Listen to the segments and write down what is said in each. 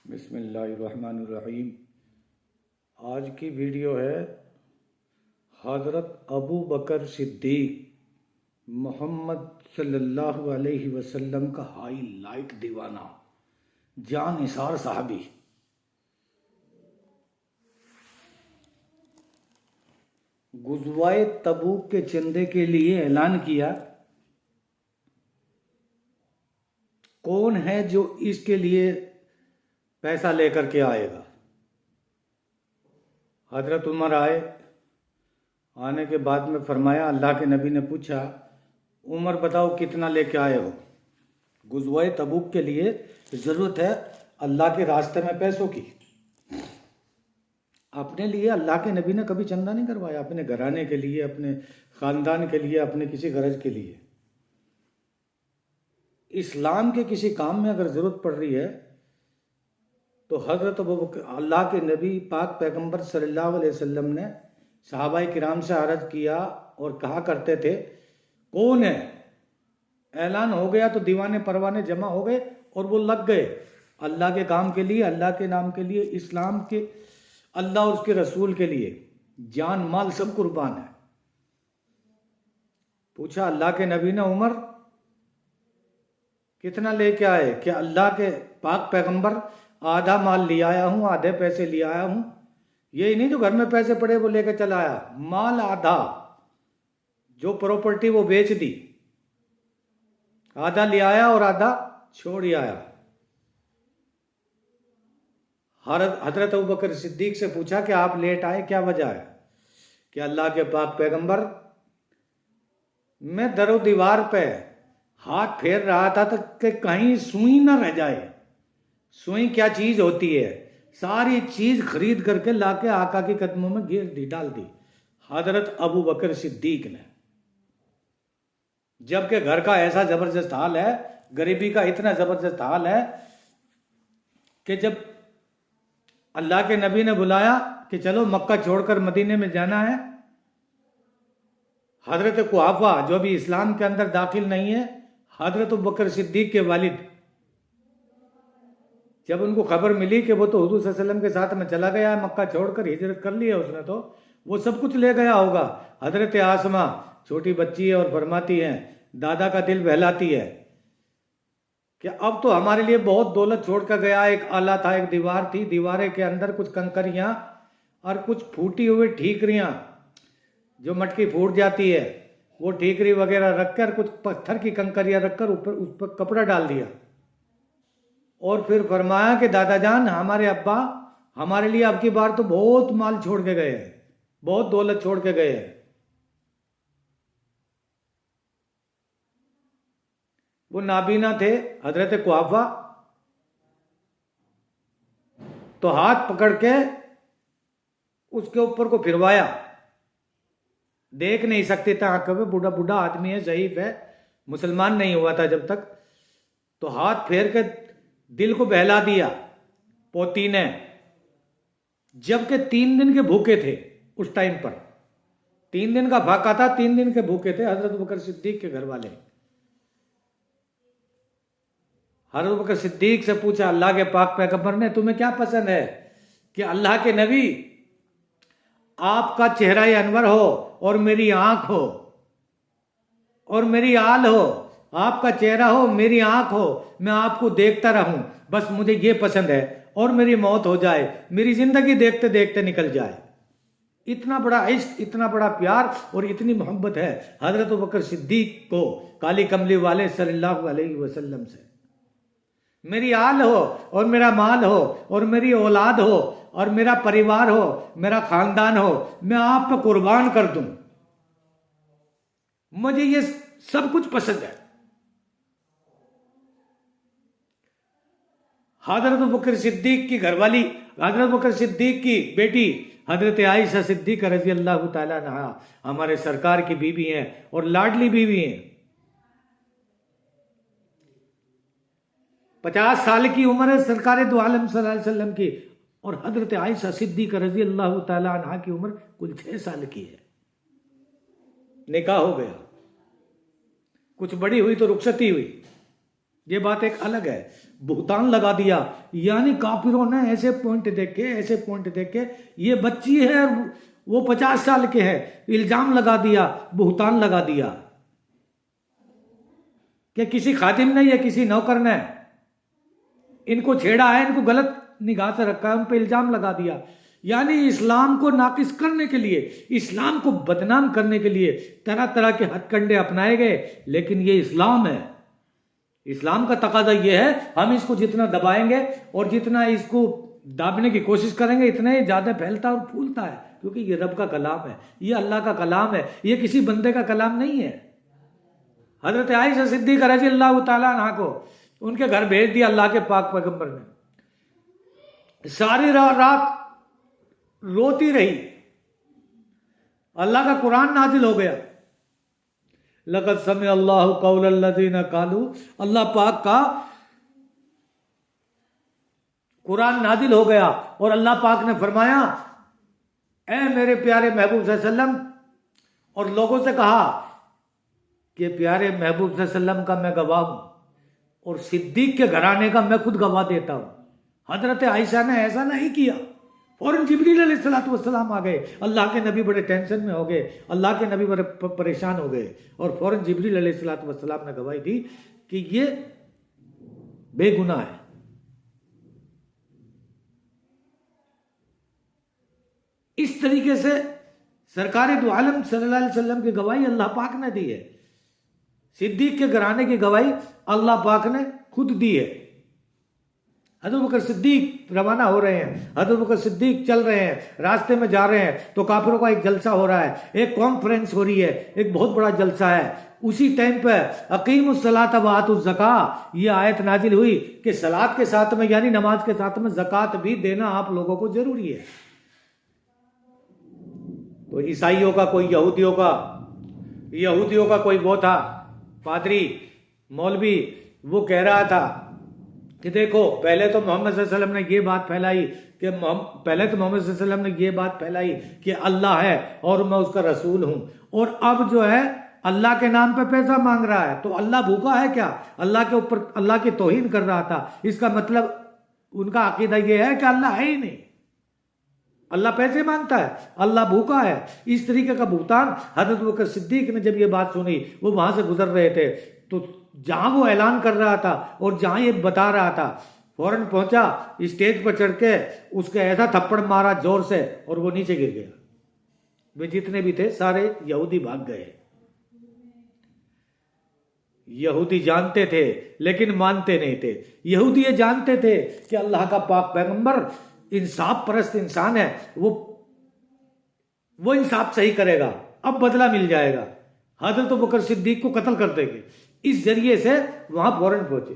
بسم اللہ الرحمن الرحیم۔ آج کی ویڈیو ہے حضرت ابو بکر صدیق محمد صلی اللہ علیہ وسلم کا ہائی لائٹ دیوانہ جان نثار صحابی۔ غزوہ تبوک کے چندے کے لیے اعلان کیا، کون ہے جو اس کے لیے پیسہ لے کر کے آئے گا؟ حضرت عمر آئے، آنے کے بعد میں فرمایا، اللہ کے نبی نے پوچھا، عمر بتاؤ کتنا لے کے آئے ہو؟ غزوہ تبوک کے لیے ضرورت ہے اللہ کے راستے میں پیسوں کی۔ اپنے لیے اللہ کے نبی نے کبھی چندہ نہیں کروایا، اپنے گھرانے کے لیے، اپنے خاندان کے لیے، اپنے کسی غرض کے لیے۔ اسلام کے کسی کام میں اگر ضرورت پڑ رہی ہے تو حضرت اللہ کے نبی پاک پیغمبر صلی اللہ علیہ وسلم نے صحابہ کرام سے عرض کیا اور کہا کرتے تھے، کون ہے؟ اعلان ہو گیا تو دیوانے پروانے جمع ہو گئے اور وہ لگ گئے اللہ کے کام کے لیے، اللہ کے نام کے لیے، اسلام کے، اللہ اور اس کے رسول کے لیے۔ جان مال سب قربان ہے۔ پوچھا اللہ کے نبی نے، عمر کتنا لے کے آئے؟ کہ اللہ کے پاک پیغمبر آدھا مال لے آیا ہوں، آدھے پیسے لے آیا ہوں۔ یہی نہیں جو گھر میں پیسے پڑے وہ لے کے چلا آیا، مال آدھا، جو پراپرٹی وہ بیچ دی، آدھا لے آیا اور آدھا چھوڑ ہی آیا۔ حضرت ابوبکر صدیق سے پوچھا کہ آپ لیٹ آئے، کیا وجہ ہے؟ کہ اللہ کے پاک پیغمبر، میں در و دیوار پہ ہاتھ پھیر رہا تھا کہ کہیں سوئی نہ رہ جائے۔ سوئی کیا چیز ہوتی ہے؟ ساری چیز خرید کر کے لا کے آقا کے قدموں میں گیر دی، ڈال دی حضرت ابو بکر صدیق نے۔ جبکہ گھر کا ایسا زبردست حال ہے، غریبی کا اتنا زبردست حال ہے کہ جب اللہ کے نبی نے بلایا کہ چلو مکہ چھوڑ کر مدینے میں جانا ہے، حضرت قحافہ جو بھی اسلام کے اندر داخل نہیں ہے، حضرت ابو بکر صدیق کے والد، جب ان کو خبر ملی کہ وہ تو حضور صلی اللہ علیہ وسلم کے ساتھ میں چلا گیا ہے، مکہ چھوڑ کر ہجرت کر لی ہے اس نے، تو وہ سب کچھ لے گیا ہوگا۔ حضرت آسمہ چھوٹی بچی ہے اور فرماتی ہیں، دادا کا دل بہلاتی ہے کہ اب تو ہمارے لیے بہت دولت چھوڑ کر گیا۔ ایک آلہ تھا، ایک دیوار تھی، دیوارے کے اندر کچھ کنکریاں اور کچھ پھوٹی ہوئی ٹھیکریاں، جو مٹکی پھوٹ جاتی ہے، وہ ٹھیکری وغیرہ رکھ کر، کچھ پتھر کی کنکریاں رکھ کر اوپر اس پر کپڑا ڈال دیا، اور پھر فرمایا کہ دادا جان، ہمارے ابا ہمارے لیے اب کی بار تو بہت مال چھوڑ کے گئے ہیں، بہت دولت چھوڑ کے گئے ہیں۔ وہ نابینا تھے حضرت قحافہ، تو ہاتھ پکڑ کے اس کے اوپر کو پھروایا، دیکھ نہیں سکتے تھے آنکھوں میں، بوڑھا بوڑھا آدمی ہے، ضعیف ہے، مسلمان نہیں ہوا تھا جب تک، تو ہاتھ پھیر کے دل کو بہلا دیا پوتی نے۔ جبکہ 3 دن کے بھوکے تھے اس ٹائم پر، 3 دن کا فاقہ تھا، 3 دن کے بھوکے تھے حضرت بکر صدیق کے گھر والے۔ حضرت بکر صدیق سے پوچھا اللہ کے پاک پیغمبر نے، تمہیں کیا پسند ہے؟ کہ اللہ کے نبی، آپ کا چہرہ انور ہو اور میری آنکھ ہو اور میری آل ہو، آپ کا چہرہ ہو، میری آنکھ ہو، میں آپ کو دیکھتا رہوں، بس مجھے یہ پسند ہے، اور میری موت ہو جائے، میری زندگی دیکھتے دیکھتے نکل جائے۔ اتنا بڑا عشق، اتنا بڑا پیار اور اتنی محبت ہے حضرت بکر صدیق کو کالی کملی والے صلی اللہ علیہ وسلم سے۔ میری آل ہو اور میرا مال ہو اور میری اولاد ہو اور میرا پریوار ہو، میرا خاندان ہو، میں آپ پہ قربان کر دوں، مجھے یہ سب کچھ پسند ہے۔ حضرت بکر صدیق کی گھر والی، حضرت بکر صدیق کی بیٹی حضرت عائشہ صدیقہ رضی اللہ تعالیٰ عنہا ہمارے سرکار کی بیوی ہیں اور لاڈلی بیوی ہیں۔ 50 سال کی عمر ہے سرکار دو عالم صلی اللہ علیہ وسلم کی، اور حضرت عائشہ صدیقہ رضی اللہ تعالیٰ عنہا کی عمر کل 6 سال کی ہے۔ نکاح ہو گیا، کچھ بڑی ہوئی تو رخصتی ہوئی، یہ بات ایک الگ ہے۔ بہتان لگا دیا. یعنی کافروں نے ایسے پوائنٹ دیکھ کے یہ بچی ہے وہ 50 سال کے ہے, الزام لگا دیا, بہتان لگا دیا کہ کسی خادم نے یا کسی نوکر نے ان کو چھیڑا ہے, ان کو غلط نگاہ سے رکھا ہے, ان پہ الزام لگا دیا. یعنی اسلام کو ناقص کرنے کے لیے, اسلام کو بدنام کرنے کے لیے طرح طرح کے ہتھ کنڈے اپنائے گئے. لیکن یہ اسلام ہے, اسلام کا تقاضا یہ ہے ہم اس کو جتنا دبائیں گے اور جتنا اس کو دابنے کی کوشش کریں گے اتنا ہی زیادہ پھیلتا اور پھولتا ہے, کیونکہ یہ رب کا کلام ہے, یہ اللہ کا کلام ہے, یہ کسی بندے کا کلام نہیں ہے. حضرت عائشہ صدیقہ رضی اللہ تعالیٰ عنہا کو ان کے گھر بھیج دیا اللہ کے پاک پیغمبر نے. ساری رات روتی رہی. اللہ کا قرآن نازل ہو گیا. لقد سمع اللہ قول الذین قالوا, اللہ پاک کا قرآن نازل ہو گیا اور اللہ پاک نے فرمایا اے میرے پیارے محبوب صلی اللہ علیہ وسلم, اور لوگوں سے کہا کہ پیارے محبوب صلی اللہ علیہ وسلم کا میں گواہ ہوں اور صدیق کے گھرانے کا میں خود گواہ دیتا ہوں. حضرت عائشہ نے ایسا نہیں کیا, فوراً جبریل علیہ السلام آ گئے. اللہ کے نبی بڑے ٹینشن میں ہو گئے, اللہ کے نبی بڑے پریشان ہو گئے, اور فوراً جبریل علیہ السلام نے گواہی دی کہ یہ بے گناہ ہے. اس طریقے سے سرکار دو عالم صلی اللہ علیہ وسلم کی گواہی اللہ پاک نے دی ہے. صدیق کے گھرانے کی گواہی اللہ پاک نے خود دی ہے. حضرت بکر صدیق روانہ ہو رہے ہیں, حضرت بکر صدیق چل رہے ہیں, راستے میں جا رہے ہیں تو کافروں کا ایک جلسہ ہو رہا ہے, ایک کانفرنس ہو رہی ہے, ایک بہت بڑا جلسہ ہے. اسی ٹائم پہ اقیموا الصلاۃ وآتوا الزکاۃ یہ آیت نازل ہوئی کہ صلاۃ کے ساتھ میں یعنی نماز کے ساتھ میں زکوٰۃ بھی دینا آپ لوگوں کو ضروری ہے. تو عیسائیوں کا کوئی یہودیوں کا کوئی وہ تھا پادری مولوی, وہ کہہ رہا تھا کہ دیکھو پہلے تو محمد صلی اللہ علیہ وسلم نے یہ بات پھیلائی کہ اللہ ہے اور میں اس کا رسول ہوں, اور اب جو ہے اللہ کے نام پہ پیسہ مانگ رہا ہے. تو اللہ بھوکا ہے کیا؟ اللہ کے اوپر اللہ کی توہین کر رہا تھا. اس کا مطلب ان کا عقیدہ یہ ہے کہ اللہ ہے ہی نہیں, اللہ پیسے مانگتا ہے, اللہ بھوکا ہے. اس طریقے کا بہتان حضرت بکر صدیق نے جب یہ بات سنی, وہ وہاں سے گزر رہے تھے, تو جہاں وہ اعلان کر رہا تھا اور جہاں یہ بتا رہا تھا فوراً پہنچا, اسٹیج پر چڑھ کے اس کے ایسا تھپڑ مارا زور سے اور وہ نیچے گر گیا. وہ جتنے بھی تھے سارے یہودی بھاگ گئے. یہودی جانتے تھے لیکن مانتے نہیں تھے. یہودی یہ جانتے تھے کہ اللہ کا پاک پیغمبر انصاف پرست انسان ہے, وہ انصاف صحیح کرے گا, اب بدلہ مل جائے گا, حضرت بکر صدیق کو قتل کر دیں گے. اس ذریعے سے وہاں فوراً پہنچے.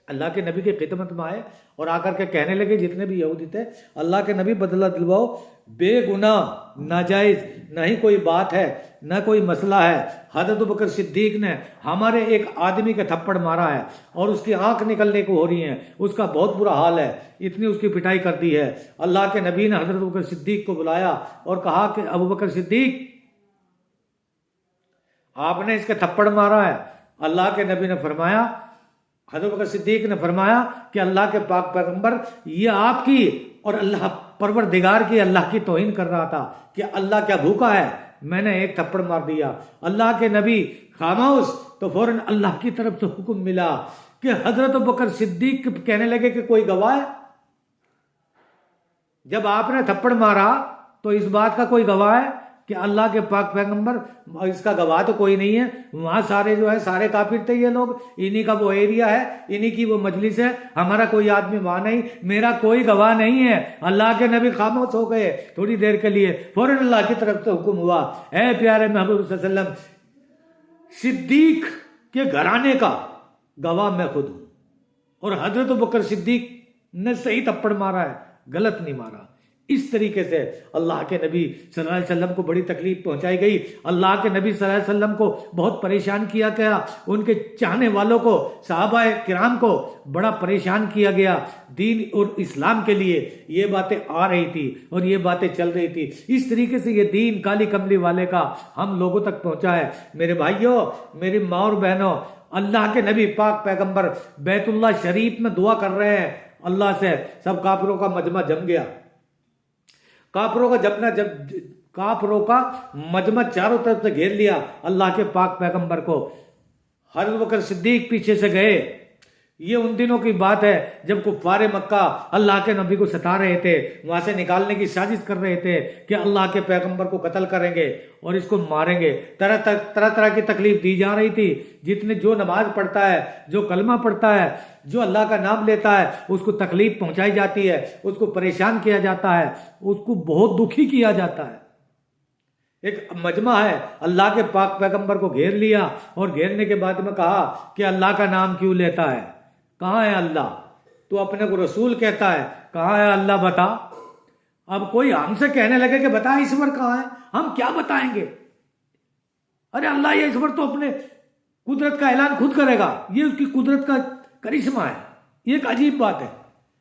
اللہ کے نبی کی خدمت میں آئے اور آ کر کے کہنے لگے جتنے بھی یہودی تھے, اللہ کے نبی بدلہ دلواؤ, بے گناہ ناجائز نہ ہی کوئی بات ہے نہ کوئی مسئلہ ہے. حضرت بکر صدیق نے ہمارے ایک آدمی کے تھپڑ مارا ہے اور اس کی آنکھ نکلنے کو ہو رہی ہیں, اس کا بہت برا حال ہے, اتنی اس کی پٹائی کر دی ہے. اللہ کے نبی نے حضرت بکر صدیق کو بلایا اور کہا کہ ابو بکر صدیق آپ نے اس کے تھپڑ مارا ہے. اللہ کے نبی نے فرمایا, حضرت بکر صدیق نے فرمایا کہ اللہ کے پاک پیغمبر یہ آپ کی اور اللہ پروردگار کی اللہ کی توہین کر رہا تھا کہ اللہ کیا بھوکا ہے, میں نے ایک تھپڑ مار دیا. اللہ کے نبی خاموش, تو فوراً اللہ کی طرف سے حکم ملا کہ حضرت بکر صدیق کہنے لگے کہ کوئی گواہ ہے. جب آپ نے تھپڑ مارا تو اس بات کا کوئی گواہ ہے کہ اللہ کے پاک پیغمبر, اس کا گواہ تو کوئی نہیں ہے. وہاں سارے جو ہے سارے کافر تھے یہ لوگ, انہی کا وہ ایریا ہے, انہی کی وہ مجلس ہے, ہمارا کوئی آدمی وہاں نہیں, میرا کوئی گواہ نہیں ہے. اللہ کے نبی خاموش ہو گئے تھوڑی دیر کے لیے. فوراً اللہ کی طرف سے حکم ہوا, اے پیارے محبوب صلی اللہ علیہ وسلم, صدیق کے گھرانے کا گواہ میں خود ہوں, اور حضرت بکر صدیق نے صحیح تھپڑ مارا ہے, غلط نہیں مارا. اس طریقے سے اللہ کے نبی صلی اللہ علیہ وسلم کو بڑی تکلیف پہنچائی گئی. اللہ کے نبی صلی اللہ علیہ وسلم کو بہت پریشان کیا گیا, ان کے چاہنے والوں کو, صحابہ کرام کو بڑا پریشان کیا گیا. دین اور اسلام کے لیے یہ باتیں آ رہی تھی اور یہ باتیں چل رہی تھی. اس طریقے سے یہ دین کالی کملی والے کا ہم لوگوں تک پہنچا ہے. میرے بھائیوں, میری ماں اور بہنوں, اللہ کے نبی پاک پیغمبر بیت اللہ شریف میں دعا کر رہے ہیں اللہ سے، سب کافروں کا مجمع جم گیا، کافروں کا مجمع چاروں طرف سے گھیر لیا اللہ کے پاک پیغمبر کو۔ حضرت بکر صدیق پیچھے سے گئے۔ یہ ان دنوں کی بات ہے جب کفار مکہ اللہ کے نبی کو ستا رہے تھے، وہاں سے نکالنے کی سازش کر رہے تھے کہ اللہ کے پیغمبر کو قتل کریں گے اور اس کو ماریں گے۔ طرح کی تکلیف دی جا رہی تھی۔ جتنے جو نماز پڑھتا ہے، جو کلمہ پڑھتا ہے، جو اللہ کا نام لیتا ہے، اس کو تکلیف پہنچائی جاتی ہے، اس کو پریشان کیا جاتا ہے، اس کو بہت دکھی کیا جاتا ہے۔ ایک مجمع ہے، اللہ کے پاک پیغمبر کو گھیر لیا اور گھیرنے کے بعد میں کہا کہ اللہ کا نام کیوں لیتا ہے؟ کہاں ہے اللہ؟ تو اپنے کو رسول کہتا ہے، کہاں ہے اللہ بتا؟ اب کوئی ہم سے کہنے لگے کہ بتا ایشور کہاں ہے، ہم کیا بتائیں گے؟ ارے اللہ یہ ایشور تو اپنے قدرت کا اعلان خود کرے گا، یہ اس کی قدرت کا کرشمہ ہے، یہ ایک عجیب بات ہے۔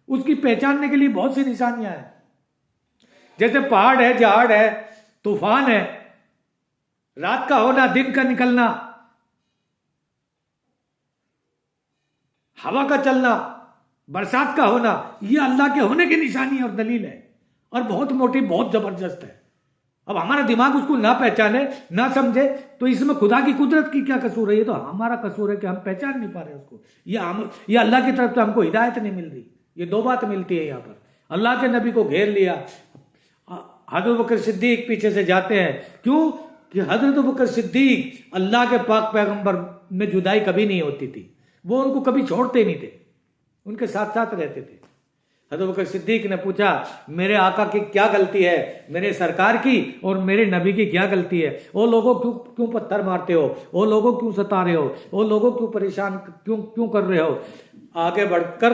اس کی پہچاننے کے لیے بہت سی نشانیاں ہیں، جیسے پہاڑ ہے، جہاڑ ہے، طوفان ہے، رات کا ہونا، دن کا نکلنا، ہوا کا چلنا، برسات کا ہونا، یہ اللہ کے ہونے کی نشانی اور دلیل ہے، اور بہت موٹی، بہت زبردست ہے۔ اب ہمارا دماغ اس کو نہ پہچانے، نہ سمجھے، تو اس میں خدا کی قدرت کی کیا قصور ہے؟ یہ تو ہمارا قصور ہے کہ ہم پہچان نہیں پا رہے اس کو۔ یہ اللہ کی طرف سے ہم کو ہدایت نہیں مل رہی۔ یہ دو بات ملتی ہے یہاں پر۔ اللہ کے نبی کو گھیر لیا، حضرت بکر صدیق پیچھے سے جاتے ہیں۔ کیوں کہ حضرت بکر صدیق اللہ کے پاک پیغمبر میں جدائی کبھی نہیں ہوتی تھی، وہ ان کو کبھی چھوڑتے نہیں تھے، ان کے ساتھ ساتھ رہتے تھے۔ حضرت بکر صدیق نے پوچھا میرے آقا کی کیا غلطی ہے، میرے سرکار کی اور میرے نبی کی کیا غلطی ہے؟ وہ لوگوں کیوں پتھر مارتے ہو؟ وہ لوگوں کیوں ستا رہے ہو؟ وہ لوگوں کیوں پریشان کیوں کر رہے ہو؟ آگے بڑھ کر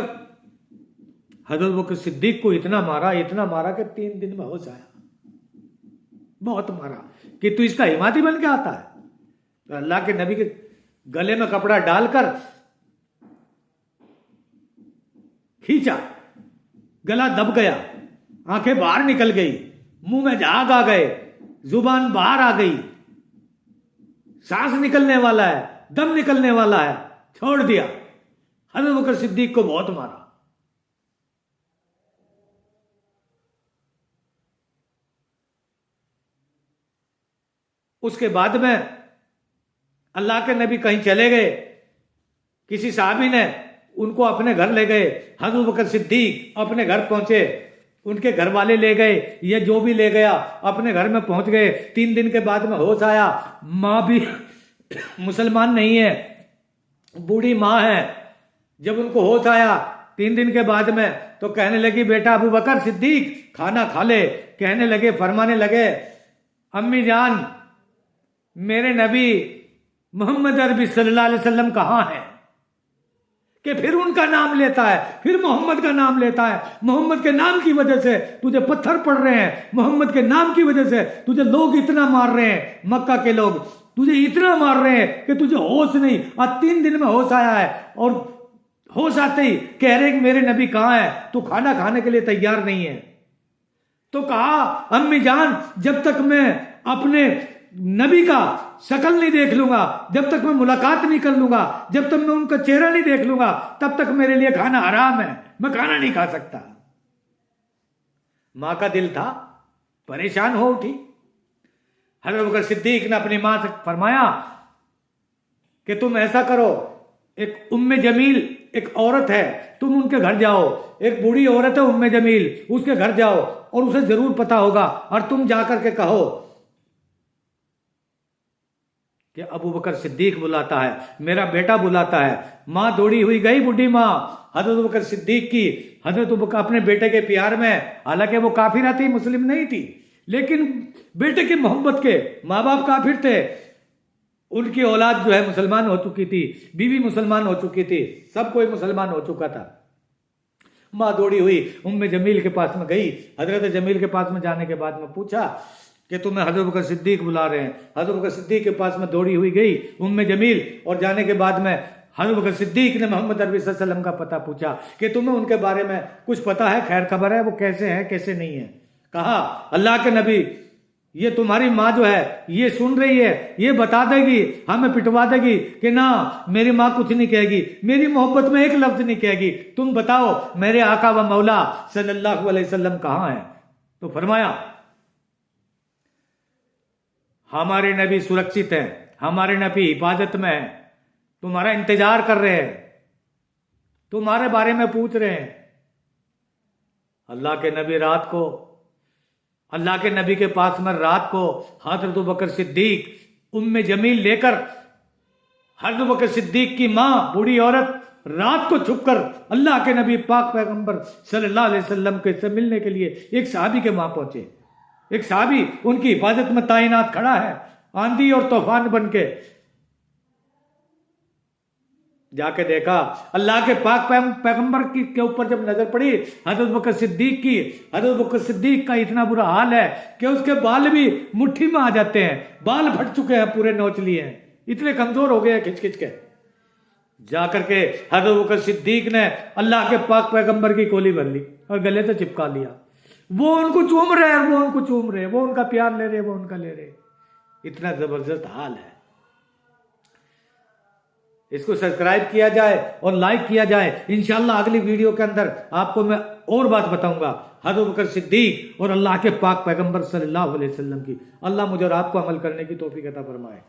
حضرت بکر صدیق کو اتنا مارا کہ 3 دن میں ہوش آیا، بہت مارا کہ تو اس کا حمایتی بن کے آتا ہے۔ تو اللہ کے نبی کے گلے میں کپڑا ڈال کر کھینچا، گلا دب گیا، آنکھیں باہر نکل گئی، منہ میں جھاگ آ گئے، زبان باہر آ گئی، سانس نکلنے والا ہے، دم نکلنے والا ہے، چھوڑ دیا۔ حضرت بکر صدیق کو بہت مارا۔ اس کے بعد میں اللہ کے نبی کہیں چلے گئے، کسی صحابی نے ان کو اپنے گھر لے گئے۔ حضرت بکر صدیق اپنے گھر پہنچے، ان کے گھر والے لے گئے، یہ جو بھی لے گیا اپنے گھر میں پہنچ گئے۔ 3 دن کے بعد میں ہوش آیا، ماں بھی مسلمان نہیں ہے، بوڑھی ماں ہے۔ جب ان کو ہوش آیا 3 دن کے بعد میں تو کہنے لگی بیٹا ابو بکر صدیق کھانا کھا لے۔ کہنے لگے، فرمانے لگے امی جان میرے نبی محمد عربی صلی اللہ علیہ وسلم کہاں ہیں؟ کہ پھر ان کا نام لیتا ہے، پھر محمد کا نام لیتا ہے۔ محمد کے نام کی وجہ سے تجھے پتھر پڑ رہے ہیں، محمد کے نام کی وجہ سے تجھے لوگ اتنا مار رہے ہیں، مکہ کے لوگ تجھے اتنا مار رہے ہیں کہ تجھے ہوش نہیں۔ آج 3 دن میں ہوش آیا ہے، اور ہوش آتے ہی کہہ رہے کہ میرے نبی کہاں ہے؟ تو کھانا کھانے کے لیے تیار نہیں ہے۔ تو کہا امی جان جب تک میں اپنے نبی کا شکل نہیں دیکھ لوں گا، جب تک میں ملاقات نہیں کر لوں گا، جب تک میں ان کا چہرہ نہیں دیکھ لوں گا، تب تک میرے لیے کھانا حرام ہے، میں کھانا نہیں کھا سکتا۔ ماں کا دل تھا، پریشان ہو اٹھی۔ حضرت بکر صدیق نے اپنی ماں سے فرمایا کہ تم ایسا کرو، ایک ام جمیل ایک عورت ہے، تم ان کے گھر جاؤ، ایک بوڑھی عورت ہے ام جمیل، اس کے گھر جاؤ اور اسے ضرور پتا ہوگا، اور تم جا کر کے کہو کہ ابو بکر صدیق بلاتا ہے، میرا بیٹا بلاتا ہے۔ ماں دوڑی ہوئی گئی، بڈھی ماں حضرت بکر صدیق کی حضرت بکر اپنے بیٹے کے پیار میں، حالانکہ وہ کافرہ تھی، مسلم نہیں تھی، لیکن بیٹے کی محبت کے، ماں باپ کافر تھے، ان کی اولاد جو ہے مسلمان ہو چکی تھی، بیوی مسلمان ہو چکی تھی، سب کوئی مسلمان ہو چکا تھا۔ ماں دوڑی ہوئی ام جمیل کے پاس میں گئی۔ حضرت جمیل کے پاس میں جانے کے بعد میں پوچھا کہ تمہیں حضرت بکر صدیق بلا رہے ہیں۔ حضرت بکر صدیق کے پاس میں دوڑی ہوئی گئی ام جمیل، اور جانے کے بعد میں حضرت بکر صدیق نے محمد عربی صلی اللہ علیہ وسلم کا پتہ پوچھا کہ تمہیں ان کے بارے میں کچھ پتہ ہے، خیر خبر ہے، وہ کیسے ہیں کیسے نہیں ہے؟ کہا اللہ کے نبی یہ تمہاری ماں جو ہے یہ سن رہی ہے، یہ بتا دے گی، ہمیں پٹوا دے گی کہ نہ میری ماں کچھ نہیں کہے گی، میری محبت میں ایک لفظ نہیں کہے گی، تم بتاؤ میرے آقا و مولا صلی اللہ علیہ وسلم کہاں ہیں؟ تو فرمایا ہمارے نبی سرکشت ہیں، ہمارے نبی حفاظت میں ہیں، تمہارا انتظار کر رہے ہیں، تمہارے بارے میں پوچھ رہے ہیں۔ اللہ کے نبی رات کو، اللہ کے نبی کے پاس میں رات کو حضرت ابوبکر صدیق ام جمیل لے کر، حضرت ابوبکر صدیق کی ماں بوڑھی عورت رات کو چھپ کر اللہ کے نبی پاک پیغمبر صلی اللہ علیہ وسلم کے سے ملنے کے لیے ایک صحابی کے وہاں پہنچے۔ ایک صحابی ان کی حفاظت میں تعینات کھڑا ہے، آندھی اور طوفان بن کے جا کے دیکھا اللہ کے پاک پیغمبر کے اوپر جب نظر پڑی حضرت بکر صدیق کی، حضرت بکر صدیق کا اتنا برا حال ہے کہ اس کے بال بھی مٹھی میں آ جاتے ہیں، بال پھٹ چکے ہیں، پورے نوچ لیے ہیں، اتنے کمزور ہو گئے ہیں کھچ کھچ کے۔ جا کر کے حضرت بکر صدیق نے اللہ کے پاک پیغمبر کی کولی بھر لی اور گلے سے چپکا لیا۔ وہ ان کو چوم رہے ہیں، وہ ان کو چوم رہے ہیں، وہ ان کا پیار لے رہے ہیں، وہ ان کا لے رہے ہیں۔ اتنا زبردست حال ہے۔ اس کو سبسکرائب کیا جائے اور لائک کیا جائے، انشاءاللہ اگلی ویڈیو کے اندر آپ کو میں اور بات بتاؤں گا حضرت بکر صدیق اور اللہ کے پاک پیغمبر صلی اللہ علیہ وسلم کی۔ اللہ مجھے اور آپ کو عمل کرنے کی توفیق عطا فرمائے۔